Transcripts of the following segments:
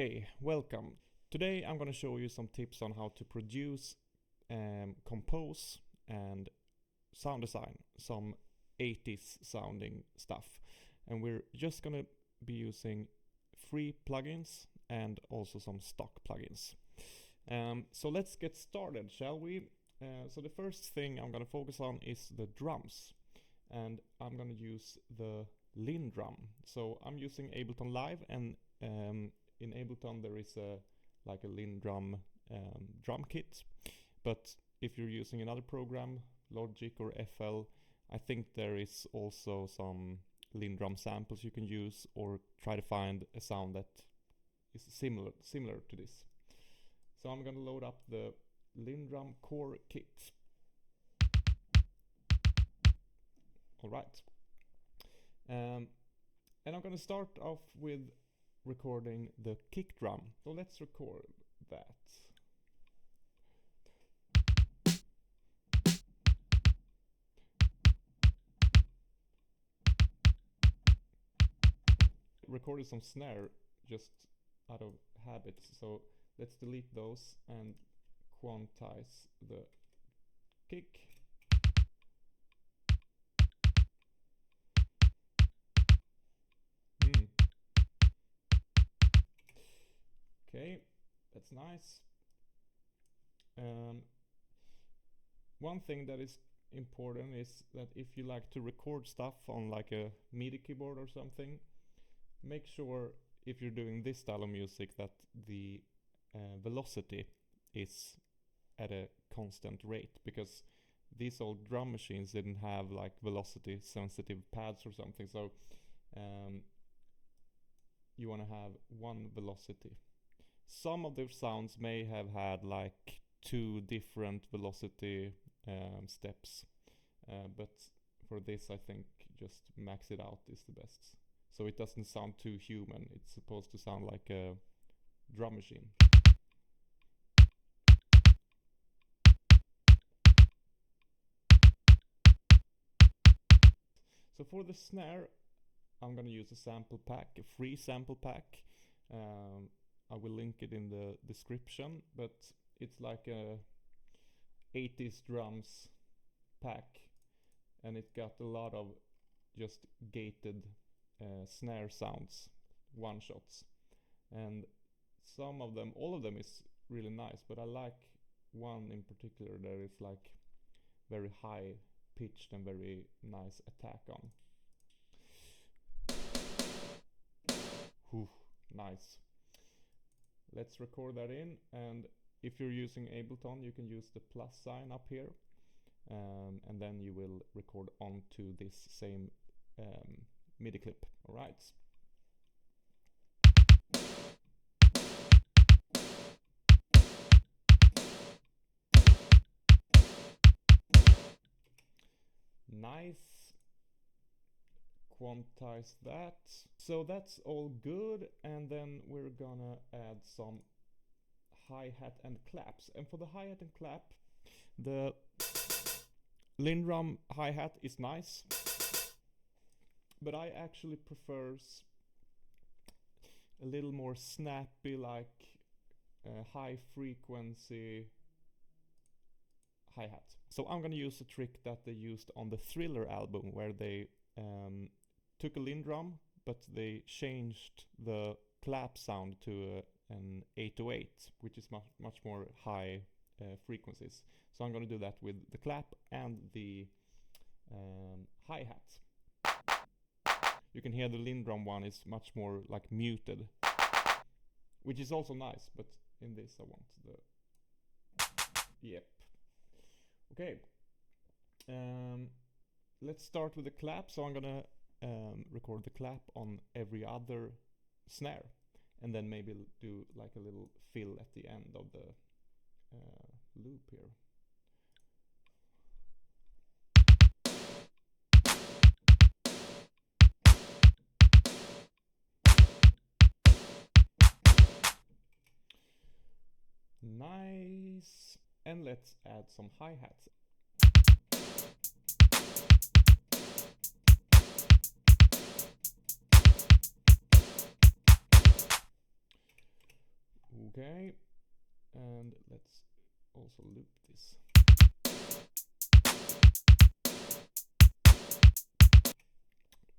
Okay, welcome. Today I'm going to show you some tips on how to produce, compose and sound design some 80s sounding stuff. And we're just going to be using free plugins and also some stock plugins. So let's get started, shall we? So the first thing I'm going to focus on is the drums. And I'm going to use the Linn drum. So I'm using Ableton Live, and in Ableton there is a Linn drum drum kit. But if you're using another program, Logic or FL, I think there is also some Linn drum samples you can use, or try to find a sound that is similar to this. So I'm going to load up the Linn drum core kit. Alright. And I'm going to start off with recording the kick drum. So let's record that. Recorded some snare just out of habit, so let's delete those and quantize the kick. Okay, that's nice. One thing that is important is that if you like to record stuff on like a MIDI keyboard or something, make sure if you're doing this style of music that the velocity is at a constant rate, because these old drum machines didn't have like velocity sensitive pads or something, so you want to have one velocity. Some of the sounds may have had like 2 different velocity steps, but for this I think just max it out is the best. So it doesn't sound too human, it's supposed to sound like a drum machine. So for the snare, I'm gonna use a sample pack, a free sample pack. I will link it in the description, but it's like a 80s drums pack, and it got a lot of just gated snare sounds, one shots, and some of them, all of them is really nice, but I like one in particular that is like very high pitched and very nice attack on. Whew, nice. Let's record that in, and if you're using Ableton you can use the plus sign up here, and then you will record onto this same MIDI clip. Alright. Nice. Quantize that. So that's all good, and then we're gonna add some hi-hat and claps. And for the hi-hat and clap, the Linn drum hi-hat is nice, but I actually prefers a little more snappy, like high frequency hi-hat. So I'm gonna use a trick that they used on the Thriller album, where they took a Linn drum, but they changed the clap sound to an 808, which is much more high frequencies. So I'm going to do that with the clap and the hi-hat. You can hear the Linn drum one is much more like muted, which is also nice, but in this I want the... Yep. Okay. Let's start with the clap. So I'm gonna record the clap on every other snare, and then maybe do like a little fill at the end of the loop here. Nice. And let's add some hi-hats. Okay, and let's also loop this.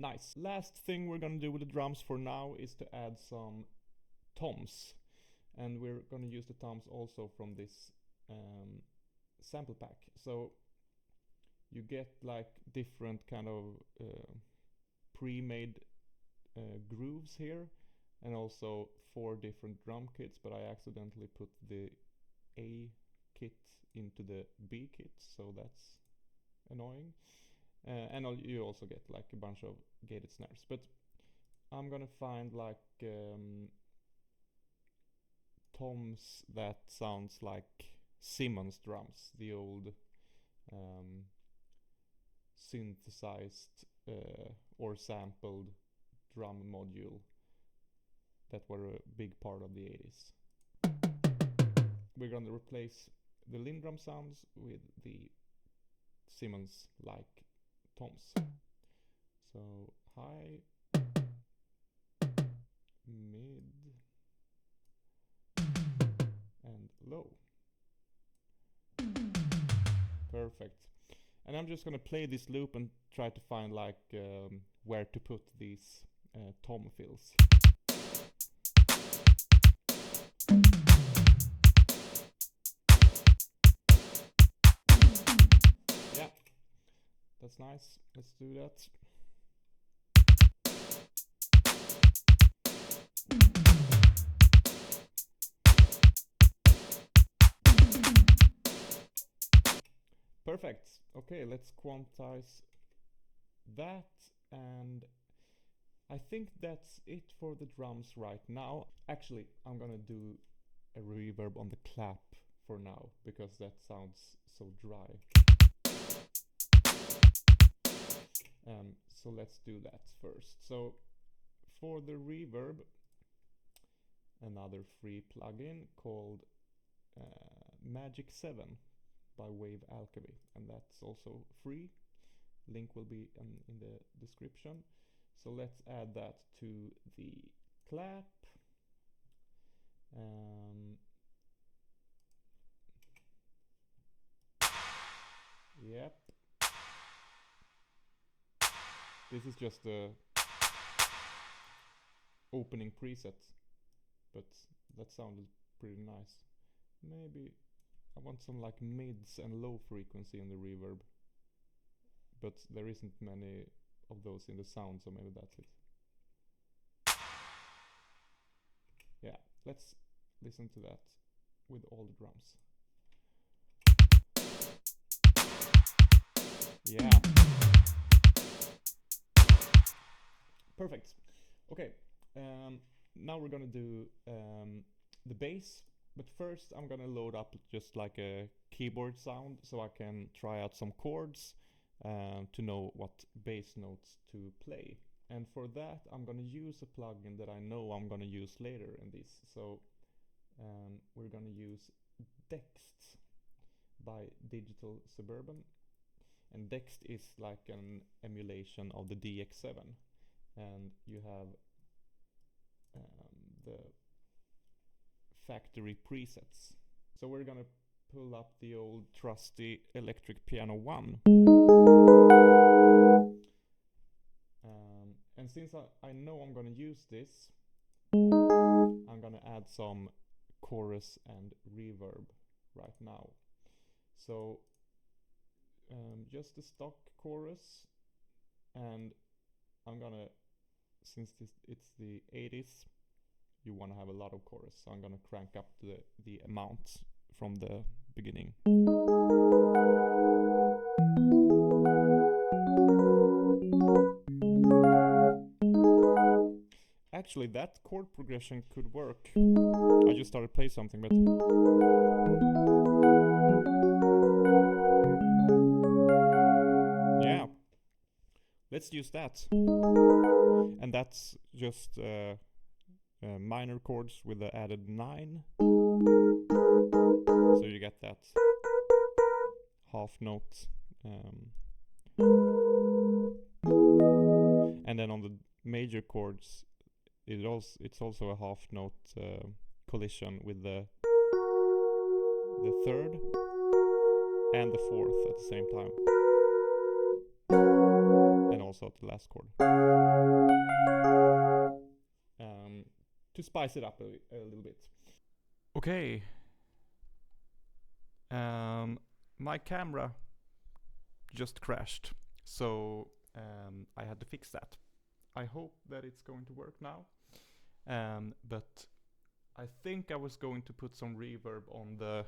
Nice. Last thing we're gonna do with the drums for now is to add some toms, and we're gonna use the toms also from this sample pack. So you get like different kind of pre-made grooves here, and also 4 different drum kits, but I accidentally put the A kit into the B kit, so that's annoying. And you also get like a bunch of gated snares, but I'm gonna find like toms that sounds like Simmons drums, the old synthesized or sampled drum module that were a big part of the 80s. We're gonna replace the Lindrum sounds with the Simmons like toms. So high, mid, and low. Perfect. And I'm just gonna play this loop and try to find like where to put these tom fills. Yeah, that's nice. Let's do that. Perfect. Okay, let's quantize that, and I think that's it for the drums right now. Actually, I'm gonna do a reverb on the clap for now, because that sounds so dry. So let's do that first. So for the reverb, another free plugin called Magic 7 by Wave Alchemy, and that's also free. Link will be in the description. So let's add that to the clap. Yep. This is just the opening preset, but that sounded pretty nice. Maybe I want some like mids and low frequency in the reverb, but there isn't many of those in the sound, so maybe that's it. Yeah, let's listen to that with all the drums. Yeah. Perfect. Okay, now we're gonna do the bass, but first I'm gonna load up just like a keyboard sound so I can try out some chords to know what bass notes to play. And for that I'm gonna use a plugin that I know I'm gonna use later in this. So we're gonna use Dexed by Digital Suburban, and Dexed is like an emulation of the DX7, and you have the factory presets. So we're gonna pull up the old trusty Electric Piano 1. And since I know I'm gonna use this, I'm gonna add some chorus and reverb right now. So just the stock chorus, and I'm gonna, since it's the 80s, you want to have a lot of chorus, so I'm gonna crank up the amount from the beginning. Actually, that chord progression could work. I just started to play something, but yeah, let's use that. And that's just minor chords with the added 9. So you get that half note. And then on the major chords, it's also a half note collision with the third and the fourth at the same time, and also at the last chord, to spice it up a little bit. Okay, my camera just crashed, so I had to fix that. I hope that it's going to work now, but I think I was going to put some reverb on the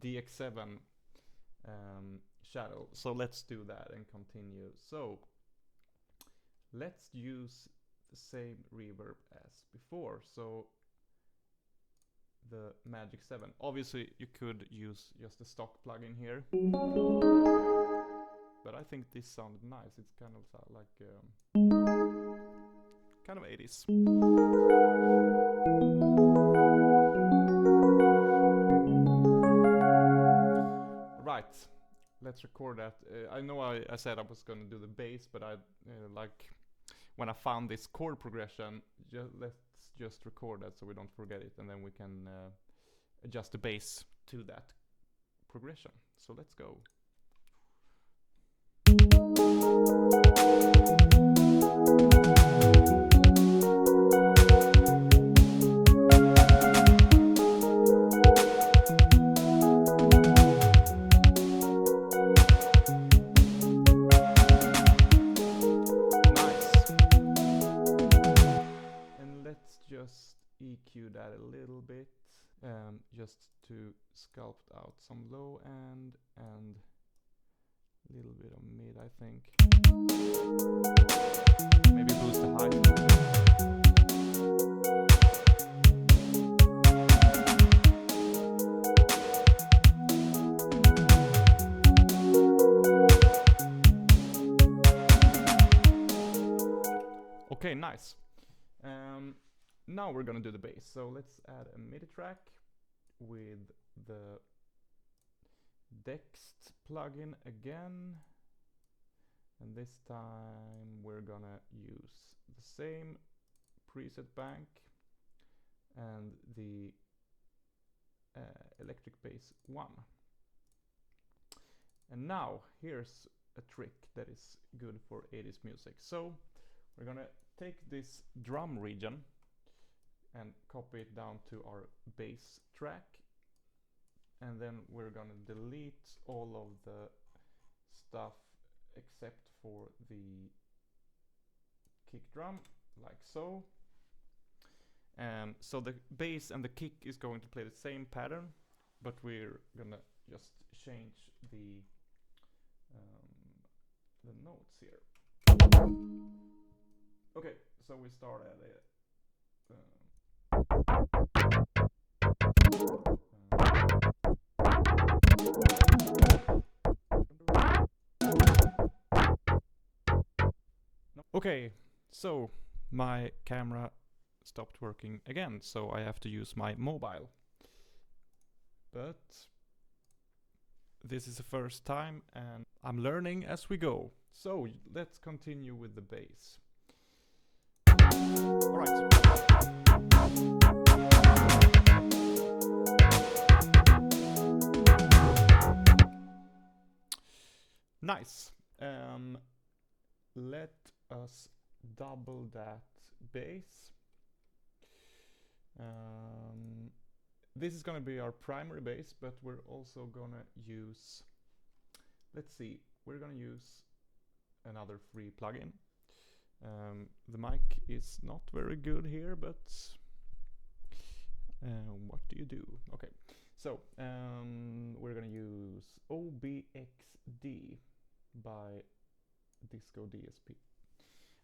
DX7 shadow, so let's do that and continue. So let's use the same reverb as before, so the Magic 7. Obviously you could use just a stock plugin here, but I think this sounded nice. It's kind of like kind of 80s. Right, let's record that. I know I said I was going to do the bass, but I like when I found this chord progression, let's just record that so we don't forget it, and then we can adjust the bass to that progression. So let's go. EQ that a little bit, just to sculpt out some low end and a little bit of mid, I think. Maybe boost the high. Okay, nice. Now we're gonna do the bass, so let's add a MIDI track with the Dexed plugin again, and this time we're gonna use the same preset bank and the electric bass 1. And now here's a trick that is good for 80s music. So we're gonna take this drum region and copy it down to our bass track, and then we're gonna delete all of the stuff except for the kick drum, like so. So the bass and the kick is going to play the same pattern, but we're gonna just change the notes here. Okay, so we start at it. Okay, so my camera stopped working again, so I have to use my mobile. But this is the first time and I'm learning as we go. So let's continue with the bass. All right. Nice. Let us double that bass. This is gonna be our primary bass, but we're also gonna use, let's see, we're gonna use another free plugin. The mic is not very good here, but what do you do? Okay, so we're gonna use OBXD by Disco DSP.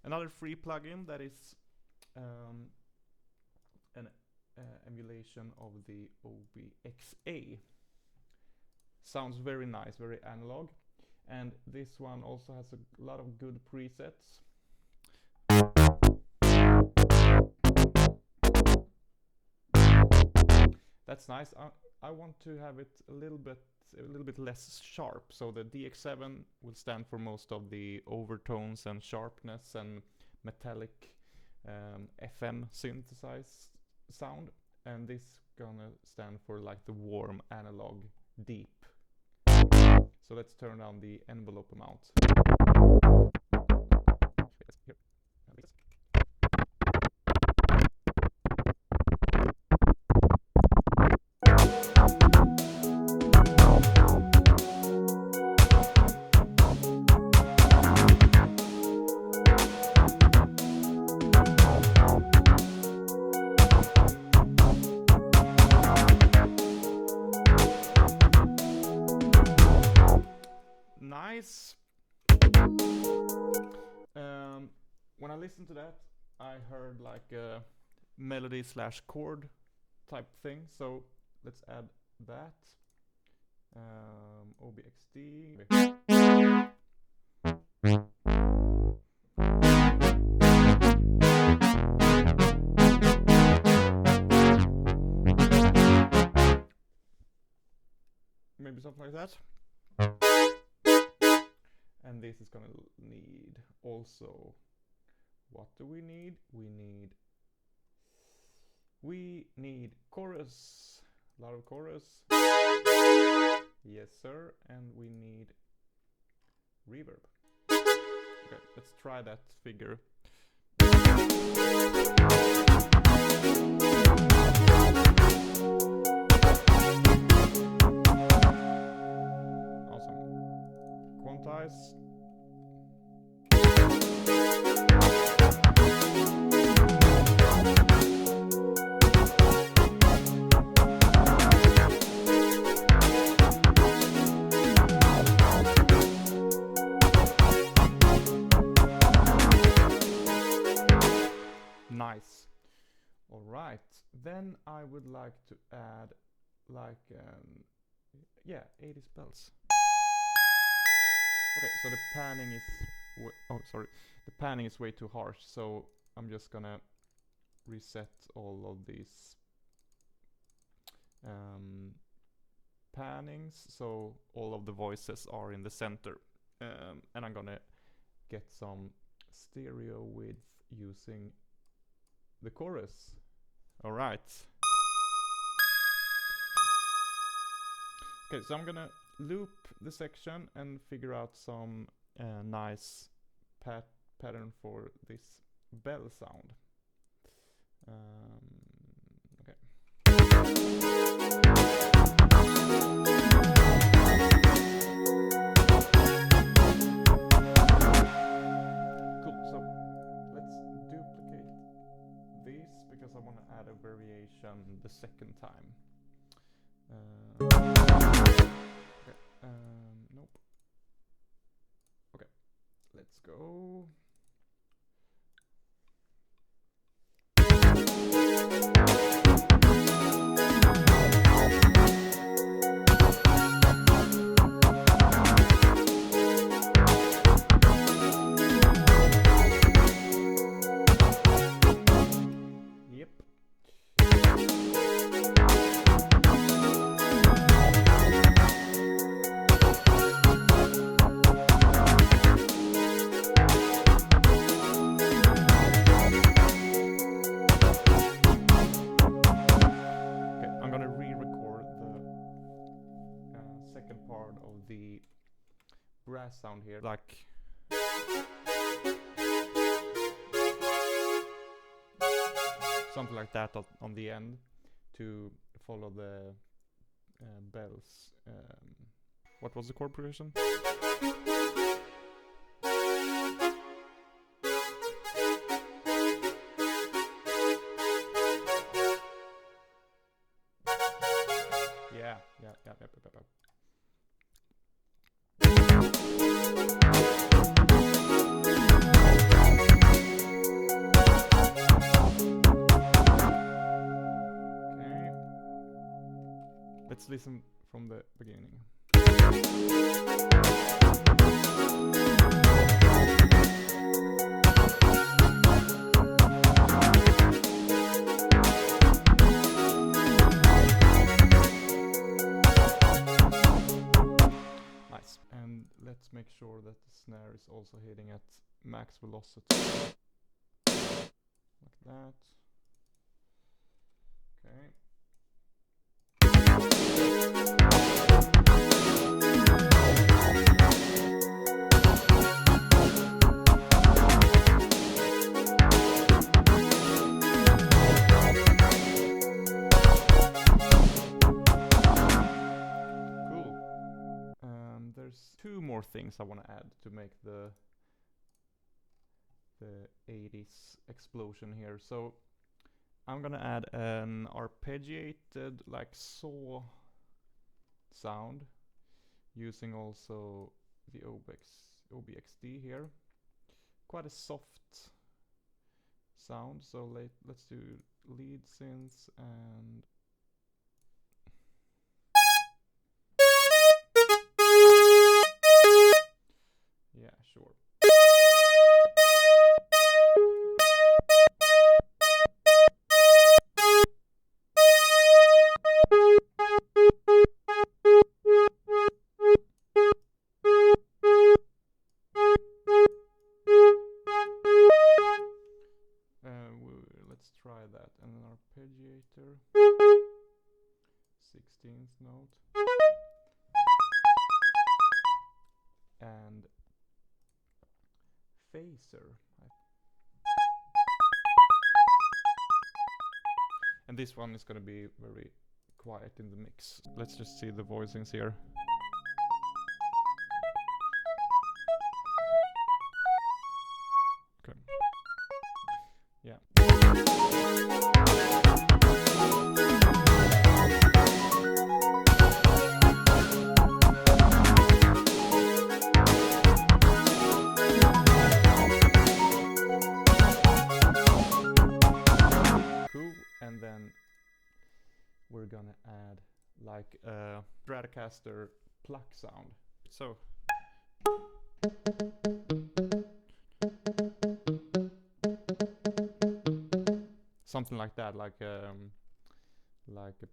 Another free plugin that is an emulation of the OBXA. Sounds very nice, very analog, and this one also has a lot of good presets. That's nice. I want to have it a little bit less sharp, so the DX7 will stand for most of the overtones and sharpness and metallic FM synthesized sound, and this gonna stand for like the warm analog deep. So let's turn down the envelope amount. Nice. When I listened to that, I heard like a melody slash chord type thing. So let's add that. OBXD. Maybe something like that. And this is gonna need also, what do we need? We need chorus, a lot of chorus. Yes sir, and we need reverb. Okay, let's try that figure. Quantize. Nice. All right. Then I would like to add like 80 bells. Okay, so the panning is the panning is way too harsh, so I'm just gonna reset all of these pannings so all of the voices are in the center, and I'm gonna get some stereo width using the chorus. All right. Okay, so I'm gonna loop the section and figure out some nice pattern for this bell sound. Okay. Cool, so let's duplicate these because I want to add a variation the second time. Nope. Okay, let's go. Yep. Part of the brass sound here, like something like that on the end to follow the bells. What was the chord progression? Yeah. Let's listen from the beginning. Nice. And let's make sure that the snare is also hitting at max velocity. Like that. Okay. There's two more things I want to add to make the 80s explosion here. So I'm gonna add an arpeggiated like saw sound using also the OBXD here. Quite a soft sound, so let's do lead synths and yeah, sure. Let's try that. And an arpeggiator, 16th note, and phaser. And this one is going to be very quiet in the mix. Let's just see the voicings here. Okay. Yeah. And then we're gonna add like a Stratocaster pluck sound. So something like that, like a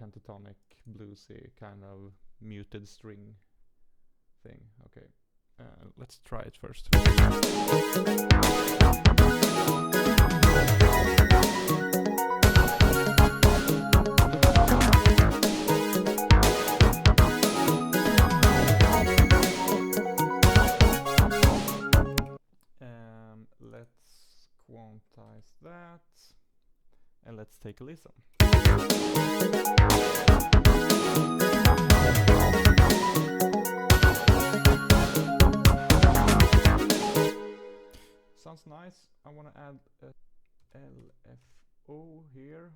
pentatonic bluesy kind of muted string thing. Okay, let's try it first. Let's quantize that and let's take a listen. Sounds nice. I want to add a LFO here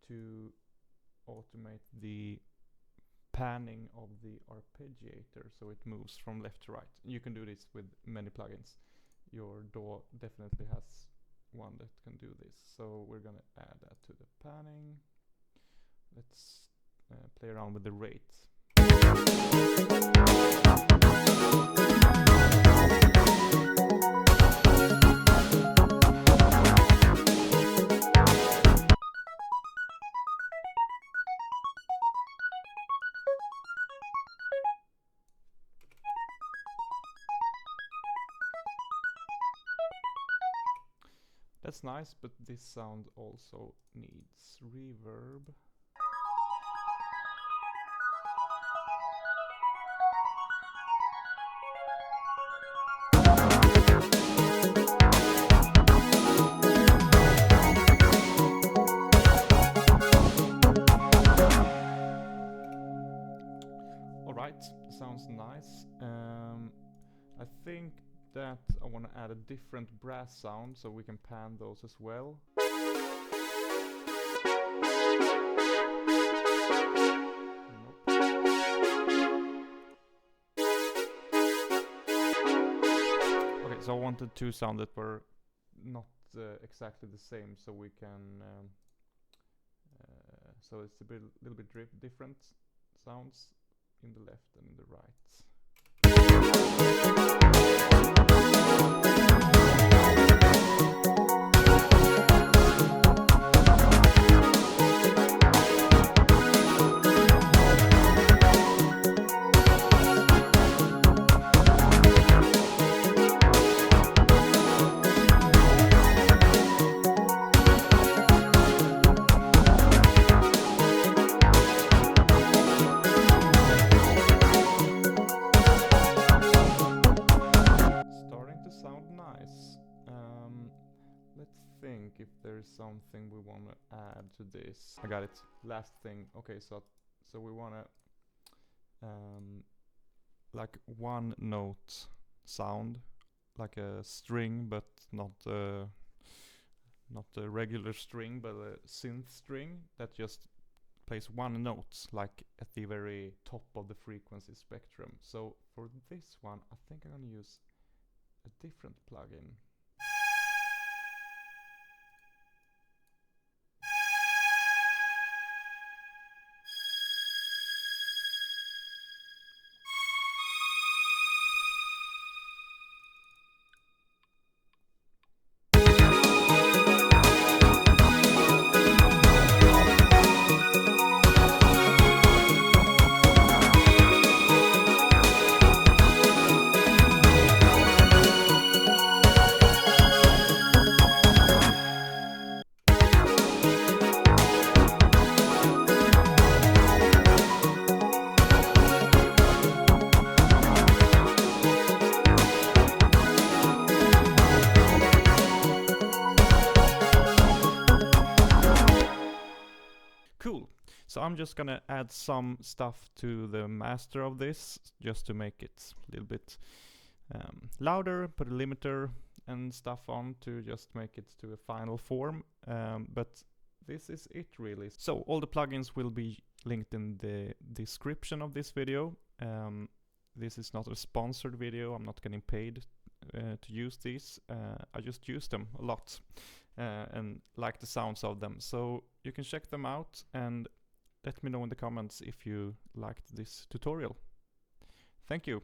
to automate the panning of the arpeggiator so it moves from left to right. You can do this with many plugins. Your DAW definitely has one that can do this. So we're gonna add that to the panning. Let's play around with the rate. That's nice, but this sound also needs reverb. Alright, sounds nice. I think that I want to add a different brass sound so we can pan those as well. Nope. Okay, so I wanted two sounds that were not exactly the same, so we can so it's a little bit different sounds in the left and in the right. something we want to add to this. I got it. Last thing. Okay, so we want to like one note sound, like a string, but not a regular string, but a synth string that just plays one note, like at the very top of the frequency spectrum. So for this one, I think I'm gonna use a different plugin. Cool. So I'm just gonna add some stuff to the master of this, just to make it a little bit louder, put a limiter and stuff on to just make it to a final form. But this is it really. So all the plugins will be linked in the description of this video. This is not a sponsored video. I'm not getting paid to use these. I just use them a lot and like the sounds of them. So you can check them out and let me know in the comments if you liked this tutorial. Thank you.